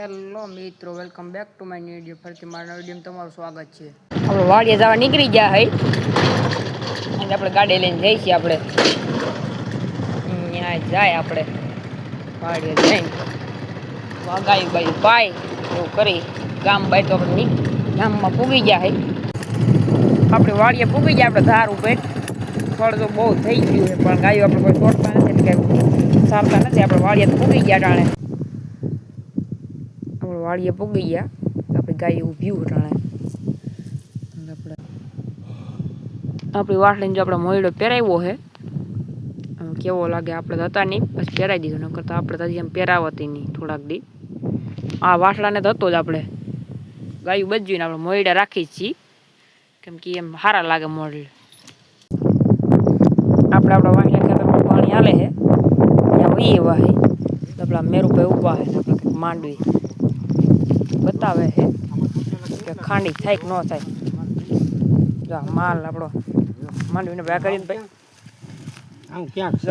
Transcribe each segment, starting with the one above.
Hello મિત્રો, welcome back to my new video. ફરીથી મારા વિડીયોમાં તમારું સ્વાગત છે. આપણે વાડીએ જવા નીકળી ગયા હઈ અને આપણે ગાડી લઈને જઈએ છીએ. આપણે ત્યાં જાય આપણે વાડીએ જઈને વાગાયું બાયું પાય એવું કરી ગામ બાય તો આપણે ગામમાં પૂગી ગયા હઈ. આપણે વાડીએ પૂગી ગયા. આપણે ધાર ઉપર ફળ તો બહુ થઈ ગયું છે, પણ ગાયો આપણે કોઈ છોડતા નથી એટલે કંઈ સારતા નથી. આપણે વાડીએ પૂગી ગયા ટાણે વાડીએ પૂગી ગયા. આપણે ગાય ઊભી ઉઠાણે આપણી વાસળીને જો આપણે મોયડો પહેરાવ્યો છે. કેવો લાગે આપણે તો હતા નહીં, બસ પહેરાવી દીધો. ન કરતા આપણે તો હજી એમ પહેરાવતી નહીં થોડાક દી. આ વાસળાને તો હતો જ આપણે ગાયું બજવીને આપણે મોયડા રાખી જ છીએ, કેમ કે એમ સારા લાગે મોડલ. આપણે આપણા વાસળા ખેતરમાં પાણી હાલે છે ત્યાં વહી એવા છે. આપણા મેરુભાઈ ઊભા છે ને આપણે કંઈક માંડવી બતાવે છે કે ખાંડી થાય કે ન થાય. જો માલ આપણો માંડવીને ભેગા કરીને ભાઈ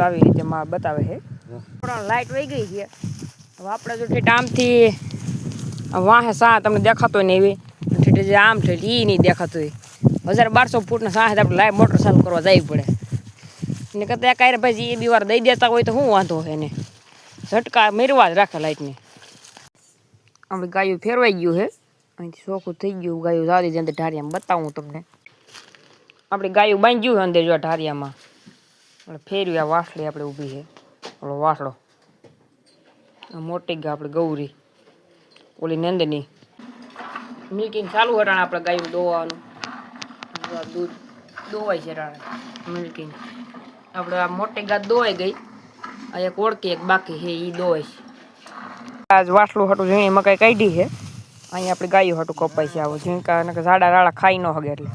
આવી રીતે માલ બતાવે છે. લાઇટ વહી ગઈ છે. હવે આપણે જો ઠેઠ આમથી વાહે સાહ તમને દેખાતો ને એવી ઠેઠ જે આમ ઠેઠ એ નહીં દેખાતું હોય. 1200 ફૂટના સાહે આપણે લાઈવ મોટર ચાલુ કરવા જવી પડે. એને કરતાં કાંઈ ભાઈ એ બી વાર દઈ દેતા હોય તો શું વાંધો હોય એને ઝટકા મેરવા જ રાખે લાઇટને. આપણે ગાયું ફેરવાઈ ગયું છે, અહીંથી ચોખ્ખું થઈ ગયું. ગાયું જાવી દીધી અંદર ઢારિયામાં બતાવું તમને. આપણે ગાયું બાંધ્યું છે અંદર જો ઢારિયામાં. આપણે ફેરવી આ વાસળી આપણે ઊભી છે. ઓલો વાસળો મોટી ગા આપણે ગૌરી ઓલી નંદની મિલ્કિંગ ચાલુ હટાણે આપણે ગાયું દોવાનું. દૂધ દોવાય છે ટાણે મિલ્કિંગ. આપણે આ મોટી ગા દોવાઈ ગઈ. આ એક ઓળકી એક બાકી છે એ દોવાય છે. આજ વાસળું હાટું ઝીણી મકાઈ કાઢી છે. અહીંયા આપણે ગાયું હાટું કપાય છે. આવું ઝીણકા ઝાડા રાળા ખાઈ ન હગે એટલે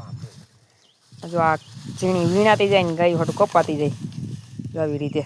જો આ ઝીણી વીણાતી જાય ને ગાયું હાટું કપાતી જાય આવી રીતે.